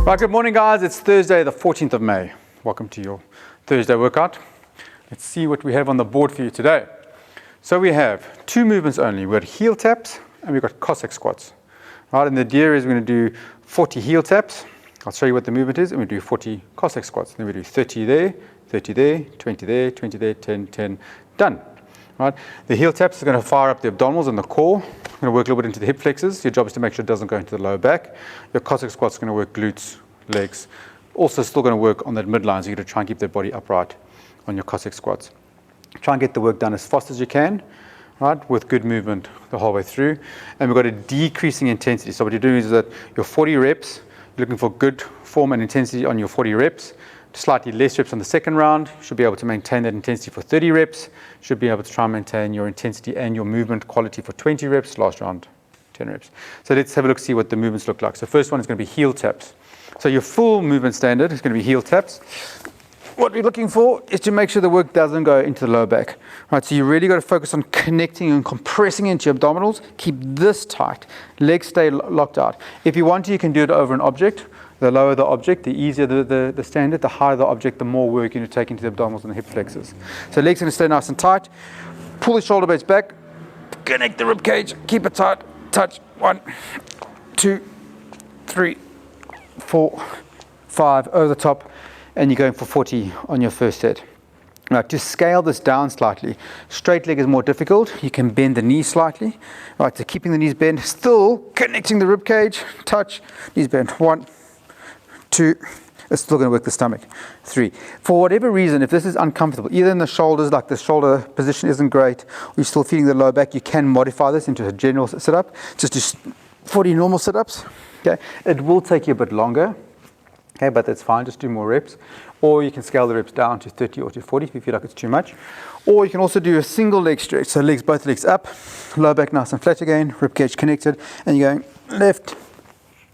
Right, good morning guys. It's Thursday the 14th of May. Welcome to your Thursday workout. Let's see what we have on the board for you today. So we have two movements only. We've got heel taps and we've got Cossack squats. Right, and the idea is we're going to do 40 heel taps. I'll show you what the movement is, and we do 40 Cossack squats. Then we do 30 there, 30 there, 20 there, 20 there, 10, 10, done. Right? The heel taps are going to fire up the abdominals and the core. Going to work a little bit into the hip flexors. Your job is to make sure it doesn't go into the lower back. Your Cossack squats are going to work glutes, legs. Also still going to work on that midline, so you're going to try and keep that body upright on your Cossack squats. Try and get the work done as fast as you can, right, with good movement the whole way through. And we've got a decreasing intensity. So what you're doing is that your 40 reps, you're looking for good form and intensity on your 40 reps. Slightly less reps on the second round. You should be able to maintain that intensity for 30 reps. Should be able to try and maintain your intensity and your movement quality for 20 reps. Last round, 10 reps. So let's have a look, see what the movements look like. So first one is going to be heel taps. So your full movement standard is going to be heel taps. What we're looking for is to make sure the work doesn't go into the lower back. Right, so you really got to focus on connecting and compressing into your abdominals. Keep this tight. Legs stay locked out. If you want to, you can do it over an object. The lower the object, the easier the standard. The higher the object, the more work you're going to take into the abdominals and the hip flexors. So legs are going to stay nice and tight. Pull the shoulder blades back. Connect the rib cage. Keep it tight. Touch. 1, 2, 3, 4, 5 over the top. And you're going for 40 on your first set. Right, to scale this down slightly, straight leg is more difficult. You can bend the knees slightly. Right, so keeping the knees bent, still connecting the rib cage. Touch. Knees bent. 1, 2, it's still going to work the stomach. 3. For whatever reason, if this is uncomfortable, either in the shoulders, like the shoulder position isn't great, or you're still feeling the lower back, you can modify this into a general sit-up. Just do 40 normal sit-ups. Okay, it will take you a bit longer. Okay, but that's fine. Just do more reps, or you can scale the reps down to 30 or to 40 if you feel like it's too much. Or you can also do a single leg stretch. So legs, both legs up, lower back nice and flat again, rib cage connected, and you're going left,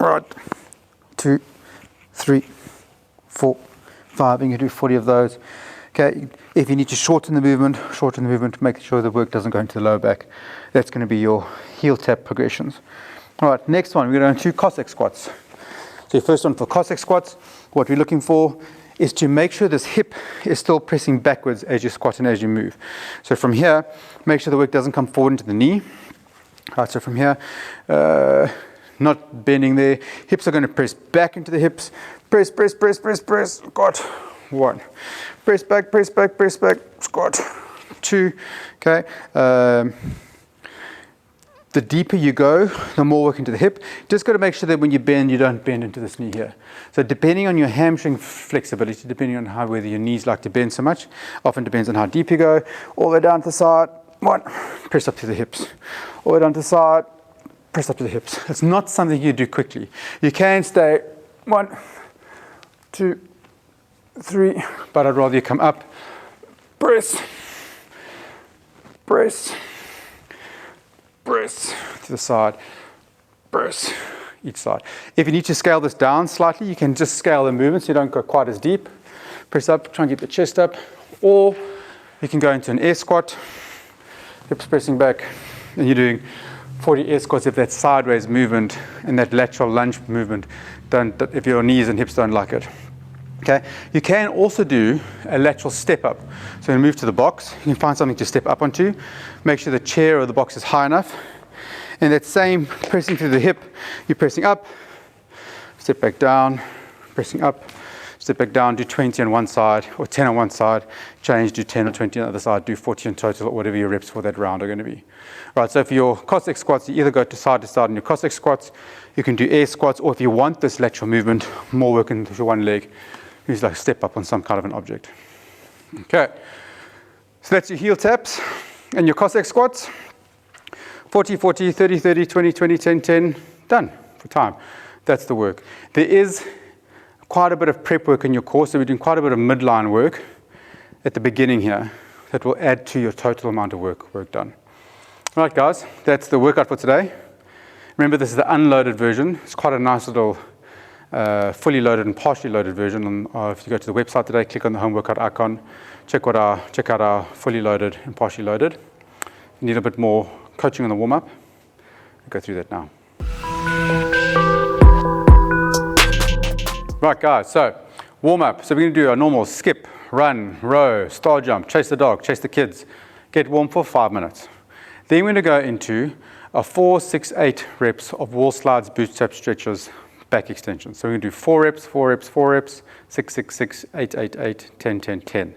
right, 2, 3, 4, 5, and you do 40 of those. Okay, if you need to shorten the movement, make sure the work doesn't go into the lower back. That's going to be your heel tap progressions. All right, next one, we're going to do 2 Cossack squats. So your first one for Cossack squats, what we're looking for is to make sure this hip is still pressing backwards as you squat and as you move. So from here, make sure the work doesn't come forward into the knee. All right, so from here, not bending there. Hips are going to press back into the hips. Press, press, press, press, press. Squat. 1. Press back, press back, press back. Squat. 2. Okay. The deeper you go, the more work into the hip. Just got to make sure that when you bend, you don't bend into this knee here. So depending on your hamstring flexibility, depending on how whether your knees like to bend so much, often depends on how deep you go. All the way down to the side. 1. Press up to the hips. All the way down to the side. Press up to the hips. It's not something you do quickly. You can stay 1, 2, 3, but I'd rather you come up, press, press, press to the side, press each side. If you need to scale this down slightly, you can just scale the movement so you don't go quite as deep. Press up, try and keep the chest up, or you can go into an air squat, hips pressing back, and you're doing 40 air squats if that sideways movement and that lateral lunge movement if your knees and hips don't like it. Okay, you can also do a lateral step up. So you move to the box, you can find something to step up onto, make sure the chair or the box is high enough, and that same pressing through the hip, you're pressing up, step back down, pressing up, step back down, do 20 on one side or 10 on one side, change, do 10 or 20 on the other side, do 40 in total, or whatever your reps for that round are going to be. Right, so for your Cossack squats, you either go to side in your Cossack squats, you can do air squats, or if you want this lateral movement, more work into your one leg, use like a step up on some kind of an object. Okay, so that's your heel taps and your Cossack squats. 40, 40, 30, 30, 20, 20, 10, 10, done for time. That's the work. There is quite a bit of prep work in your course, so we're doing quite a bit of midline work at the beginning here that will add to your total amount of work done. All right, guys, that's the workout for today. Remember, this is the unloaded version. It's quite a nice little fully loaded and partially loaded version. If you go to the website today, click on the home workout icon, check out our fully loaded and partially loaded. If you need a bit more coaching on the warm-up, we'll go through that now. Right guys, so warm up. So we're going to do a normal skip, run, row, star jump, chase the dog, chase the kids. Get warm for 5 minutes. Then we're going to go into a 4, 6, 8 reps of wall slides, bootstrap stretches, back extensions. So we're going to do 4 reps, 4 reps, 4 reps, 6, 6, 6, 8, 8, 8, 10, 10, 10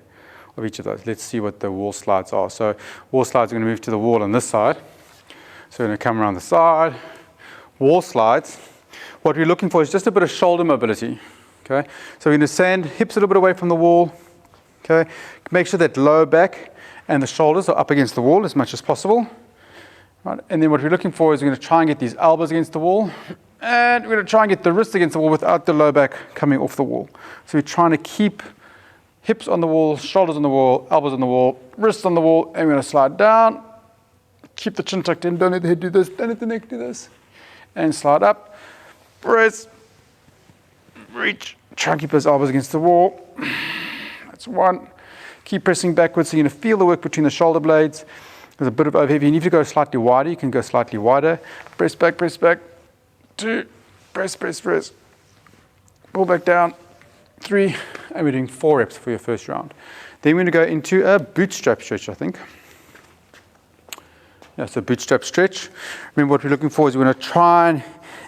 of each of those. Let's see what the wall slides are. So wall slides are going to move to the wall on this side. So we're going to come around the side. Wall slides, what we're looking for is just a bit of shoulder mobility. Okay, so we're going to send hips a little bit away from the wall. Okay, make sure that lower back and the shoulders are up against the wall as much as possible. Right. And then what we're looking for is we're going to try and get these elbows against the wall, and we're going to try and get the wrists against the wall without the lower back coming off the wall. So we're trying to keep hips on the wall, shoulders on the wall, elbows on the wall, wrists on the wall, and we're going to slide down. Keep the chin tucked in, don't let the head do this, don't let the neck do this. And slide up, press, reach, try and keep those elbows against the wall. That's 1. Keep pressing backwards so you're going to feel the work between the shoulder blades. There's a bit of overhead. If you need to go slightly wider, you can go slightly wider. Press back, 2, press, press, press. Pull back down, 3, and we're doing 4 reps for your first round. Then we're going to go into a bootstrap stretch, I think. Yeah, so bootstrap stretch. Remember what we're looking for is we're going to try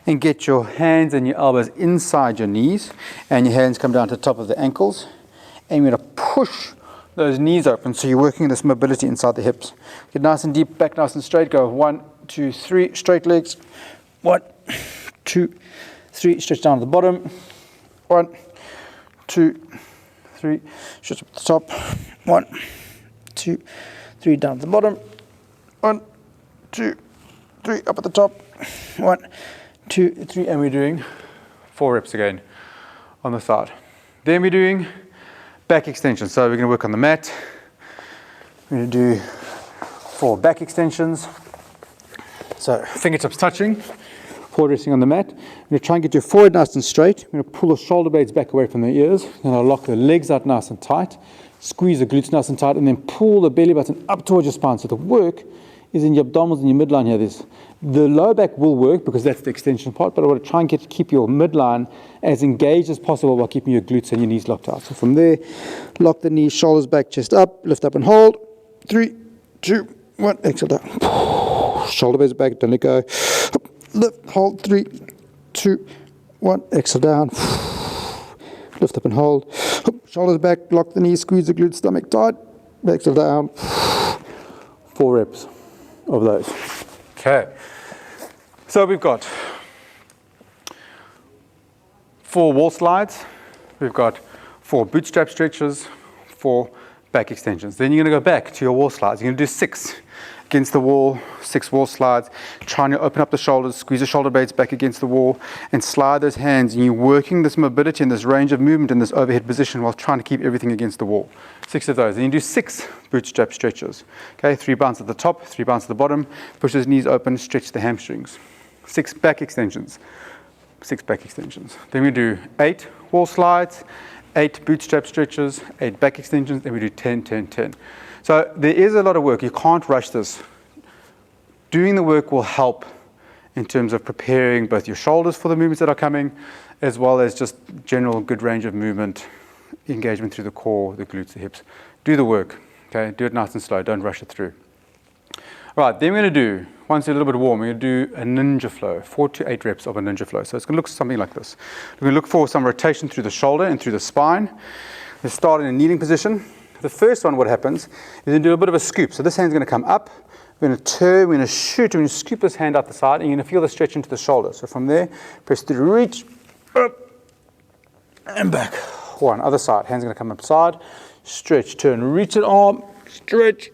and get your hands and your elbows inside your knees, and your hands come down to the top of the ankles, and we're going to push those knees open, so you're working this mobility inside the hips. Get nice and deep, back nice and straight. Go 1, 2, 3, straight legs. 1, 2, 3, stretch down to the bottom. 1, 2, 3, stretch up the top. 1, 2, 3, down to the bottom. 1, 2, 3, up at the top. 1, 2, 3, and we're doing 4 reps again on the side. Then we're doing back extensions. So we're going to work on the mat. We're going to do 4 back extensions. So fingertips touching, forward resting on the mat. We're going to try and get your forehead nice and straight. We're going to pull the shoulder blades back away from the ears. We're going to lock the legs out nice and tight. Squeeze the glutes nice and tight, and then pull the belly button up towards your spine. So the work is in your abdominals and your midline here. The lower back will work because that's the extension part, but I want to try and keep your midline as engaged as possible while keeping your glutes and your knees locked out. So from there, lock the knees, shoulders back, chest up, lift up and hold. 3, 2, 1, exhale down. Shoulder blades back, don't let go. Lift, hold, 3, 2, 1, exhale down. Lift up and hold. Shoulders back, lock the knees, squeeze the glutes, stomach tight. Exhale down. 4 reps of those. Okay. So we've got 4 wall slides. We've got 4 bootstrap stretches, 4 back extensions. Then you're going to go back to your wall slides. You're going to do 6 against the wall, 6 wall slides. Trying to open up the shoulders, squeeze the shoulder blades back against the wall, and slide those hands. And you're working this mobility and this range of movement in this overhead position while trying to keep everything against the wall. 6 of those. Then you do 6 bootstrap stretches. Okay, 3 bounce at the top, 3 bounce at the bottom. Push those knees open, stretch the hamstrings. 6 back extensions. 6 back extensions. Then we do 8 wall slides, 8 bootstrap stretches, 8 back extensions, then we do 10, 10, 10. So there is a lot of work. You can't rush this. Doing the work will help in terms of preparing both your shoulders for the movements that are coming, as well as just general good range of movement, engagement through the core, the glutes, the hips. Do the work. Okay, do it nice and slow. Don't rush it through. All right, then we're going to do, once you're a little bit warm, we're going to do a ninja flow, 4 to 8 reps of a ninja flow. So it's going to look something like this. We're going to look for some rotation through the shoulder and through the spine. Let's start in a kneeling position. The first one, what happens, is you're going to do a bit of a scoop. So this hand's going to come up, we're going to turn, we're going to shoot, we're going to scoop this hand out the side, and you're going to feel the stretch into the shoulder. So from there, press through, reach, up, and back. 1, other side, hand's going to come up side, stretch, turn, reach it arm, stretch,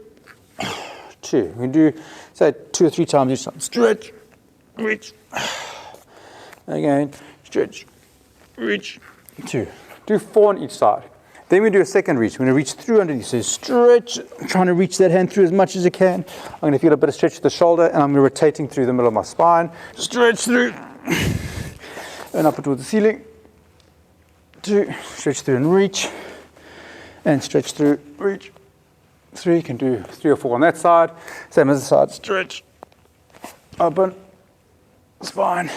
2. We can do, say, 2 or 3 times each time. Stretch, reach, again, stretch, reach, 2. Do 4 on each side. Then we do a second reach. We're going to reach through underneath. So stretch, trying to reach that hand through as much as you can. I'm going to feel a bit of stretch to the shoulder, and I'm rotating through the middle of my spine. Stretch through, and up towards the ceiling. 2, stretch through and reach, and stretch through, reach. 3, you can do 3 or 4 on that side. Same as the side. Stretch, open, spine,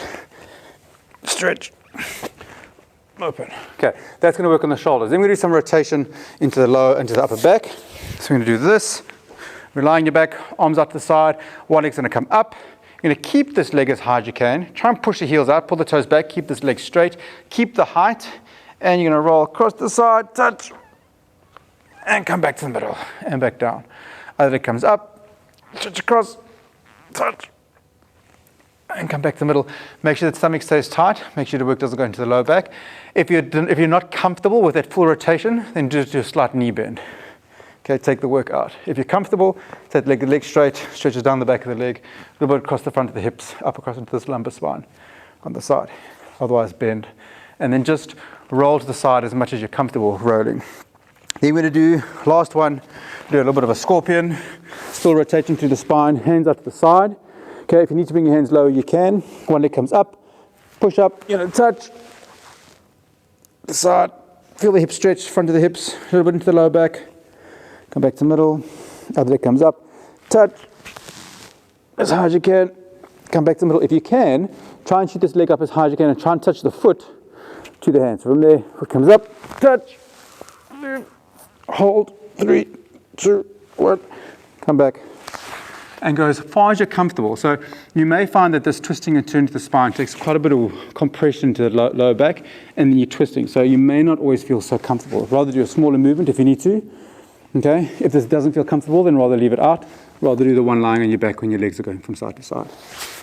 stretch, open. Okay, that's going to work on the shoulders. Then we're going to do some rotation into the lower, into the upper back. So we're going to do this. We're lying your back, arms out to the side. One leg's going to come up. You're going to keep this leg as high as you can. Try and push the heels out, pull the toes back, keep this leg straight, keep the height, and you're going to roll across the side, touch, and come back to the middle, and back down. Other leg comes up, touch across, touch, and come back to the middle. Make sure that stomach stays tight. Make sure the work doesn't go into the lower back. If you're not comfortable with that full rotation, then just do a slight knee bend. Okay, take the work out. If you're comfortable, take the leg straight, stretches down the back of the leg, a little bit across the front of the hips, up across into this lumbar spine on the side. Otherwise, bend. And then just roll to the side as much as you're comfortable rolling. Then we're going to do, last one, do a little bit of a scorpion, still rotating through the spine, hands up to the side. Okay, if you need to bring your hands lower, you can. One leg comes up, push up, touch, the side, feel the hips stretch, front of the hips, a little bit into the lower back, come back to the middle, other leg comes up, touch, as high as you can, come back to the middle. If you can, try and shoot this leg up as high as you can and try and touch the foot to the hand. So from there, foot comes up, touch, hold, 3, 2, 1, come back. And go as far as you're comfortable. So you may find that this twisting and turning to the spine takes quite a bit of compression to the lower back, and then you're twisting. So you may not always feel so comfortable. Rather do a smaller movement if you need to. Okay. If this doesn't feel comfortable, then rather leave it out. Rather do the one lying on your back when your legs are going from side to side.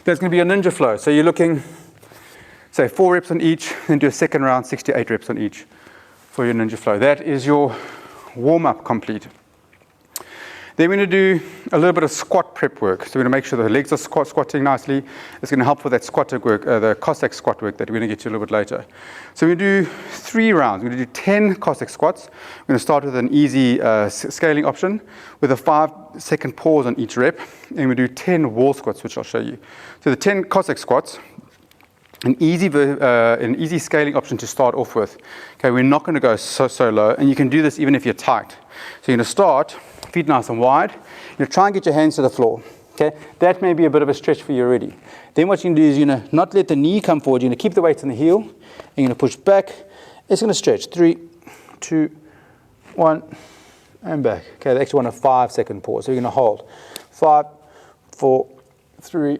That's going to be a ninja flow. So you're looking, say 4 reps on each, then do a second round, 6 to 8 reps on each for your ninja flow. That is your warm-up complete. Then we're going to do a little bit of squat prep work. So we're going to make sure the legs are squatting nicely. It's going to help with that squat work, the Cossack squat work that we're going to get to a little bit later. So we're going to do 3 rounds. We're going to do 10 Cossack squats. We're going to start with an easy scaling option with a 5-second pause on each rep. And we do 10 wall squats, which I'll show you. So the 10 Cossack squats, an easy scaling option to start off with. Okay, we're not going to go so low, and you can do this even if you're tight. So you're going to start, feet nice and wide. You're going to try and get your hands to the floor. Okay, that may be a bit of a stretch for you already. Then what you can do is you're going to not let the knee come forward. You're going to keep the weight on the heel. And you're going to push back. It's going to stretch. 3, 2, 1, and back. Okay, they actually want a 5-second pause. So you're going to hold. 5, 4, 3,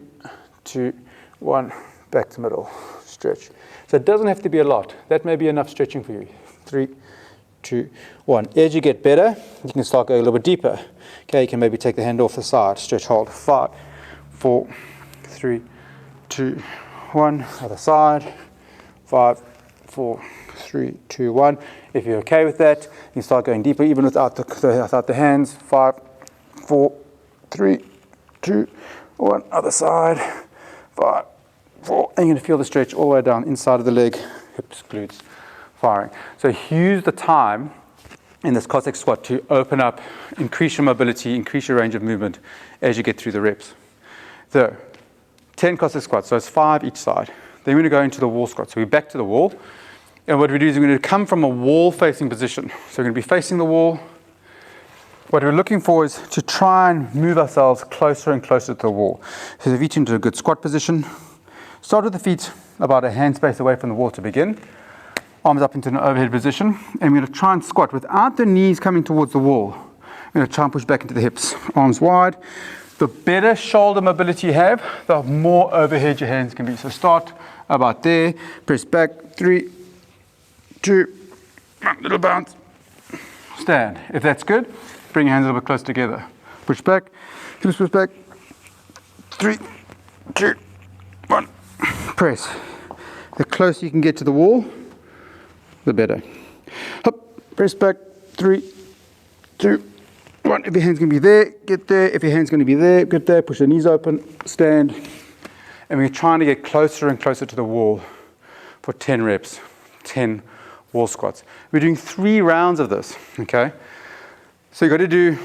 2, 1. Back to middle, stretch. So it doesn't have to be a lot. That may be enough stretching for you. 3, 2, 1. As you get better, you can start going a little bit deeper. Okay, you can maybe take the hand off the side, stretch, hold. 5, 4, 3, 2, 1. Other side. 5, 4, 3, 2, 1. If you're okay with that, you can start going deeper even without the hands. 5, 4, 3, 2, 1. Other side. 5, 4, and you're going to feel the stretch all the way down inside of the leg, hips, glutes, firing. So use the time in this Cossack squat to open up, increase your mobility, increase your range of movement as you get through the reps. So 10 Cossack squats, so it's 5 each side. Then we're going to go into the wall squat. So we're back to the wall. And what we do is we're going to come from a wall-facing position. So we're going to be facing the wall. What we're looking for is to try and move ourselves closer and closer to the wall. So the feet into a good squat position. Start with the feet about a hand space away from the wall to begin. Arms up into an overhead position. And we're going to try and squat without the knees coming towards the wall. We're going to try and push back into the hips. Arms wide. The better shoulder mobility you have, the more overhead your hands can be. So start about there. Press back. 3, 2, little bounce. Stand. If that's good, bring your hands a little bit close together. Push back. Hips push back. 3, 2, 1. Press. The closer you can get to the wall, the better. Up, press back. 3, 2, 1. If your hand's going to be there, get there. If your hand's going to be there, get there. Push the knees open, stand. And we're trying to get closer and closer to the wall for 10 reps, 10 wall squats. We're doing 3 rounds of this, okay? So you've got to do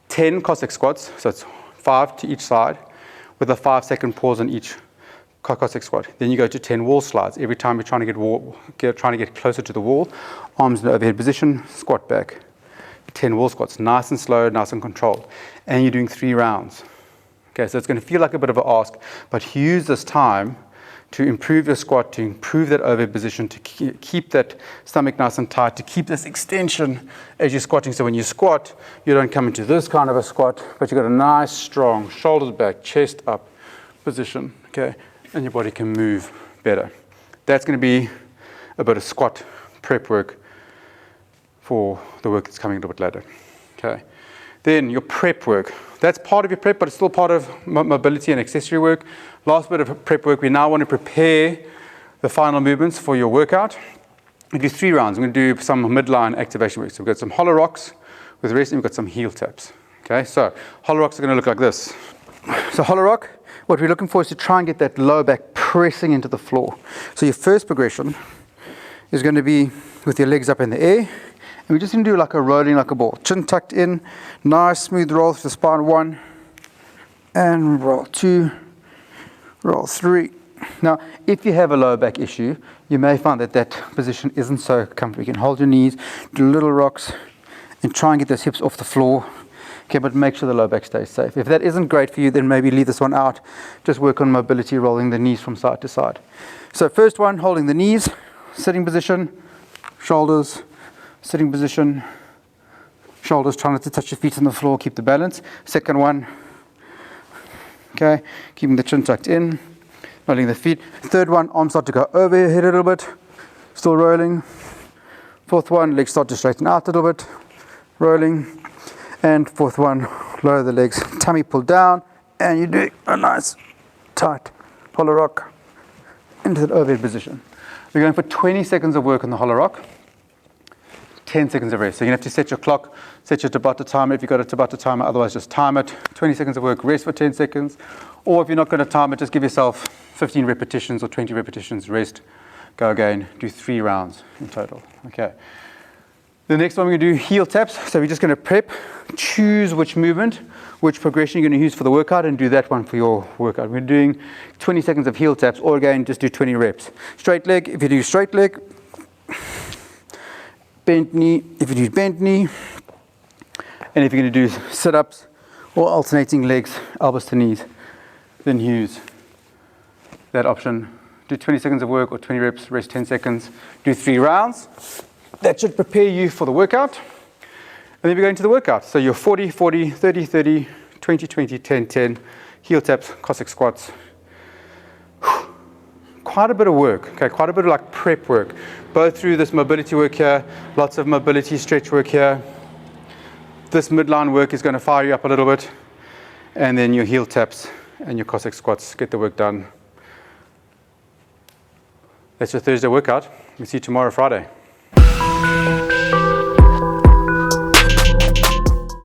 10 Cossack squats, so it's 5 to each side, with a 5-second pause on each Cossack squat. Then you go to 10 wall slides. Every time you're trying to get closer to the wall, arms in the overhead position, squat back. 10 wall squats, nice and slow, nice and controlled. And you're doing 3 rounds. Okay, so it's going to feel like a bit of an ask, but use this time to improve your squat, to improve that overhead position, to keep that stomach nice and tight, to keep this extension as you're squatting. So when you squat, you don't come into this kind of a squat, but you've got a nice, strong, shoulders back, chest up position, okay? And your body can move better. That's going to be a bit of squat prep work for the work that's coming a little bit later, okay? Then your prep work. That's part of your prep, but it's still part of mobility and accessory work. Last bit of prep work, we now want to prepare the final movements for your workout. We do 3 rounds. We're going to do some midline activation work. So we've got some hollow rocks with rest, and we've got some heel taps. Okay, so hollow rocks are going to look like this. So hollow rock, what we're looking for is to try and get that lower back pressing into the floor. So your first progression is going to be with your legs up in the air. And we're just going to do like a rolling like a ball. Chin tucked in, nice smooth roll through the spine. 1, and roll 2, roll 3. Now, if you have a lower back issue, you may find that that position isn't so comfortable. You can hold your knees, do little rocks, and try and get those hips off the floor. Okay, but make sure the lower back stays safe. If that isn't great for you, then maybe leave this one out. Just work on mobility, rolling the knees from side to side. So first one, holding the knees, sitting position, shoulders, sitting position, shoulders, try not to touch your feet on the floor, keep the balance. Second one, okay, keeping the chin tucked in, rolling the feet. Third one, arms start to go over your head a little bit, still rolling. Fourth one, legs start to straighten out a little bit, rolling. And fourth one, lower the legs, tummy pull down, and you do a nice, tight hollow rock into the overhead position. We're going for 20 seconds of work on the hollow rock. 10 seconds of rest. So you have to set your clock, set your Tabata timer if you've got a Tabata timer, otherwise just time it. 20 seconds of work, rest for 10 seconds. Or if you're not going to time it, just give yourself 15 repetitions or 20 repetitions, rest, go again, do 3 rounds in total. Okay. The next one we're going to do heel taps. So we're just going to prep, choose which movement, which progression you're going to use for the workout, and do that one for your workout. We're doing 20 seconds of heel taps, or again, just do 20 reps. Straight leg, if you do straight leg, bent knee, if you do bent knee, and if you're going to do sit-ups or alternating legs, elbows to knees, then use that option. Do 20 seconds of work or 20 reps, rest 10 seconds, do 3 rounds. That should prepare you for the workout. And then we go into the workout. So your 40, 40, 30, 30, 20, 20, 10, 10, heel taps, Cossack squats. Quite a bit of work, okay, quite a bit of like prep work, both through this mobility work here, lots of mobility stretch work here. This midline work is going to fire you up a little bit, and then your heel taps and your Cossack squats, get the work done. That's your Thursday workout. We'll see you tomorrow, Friday.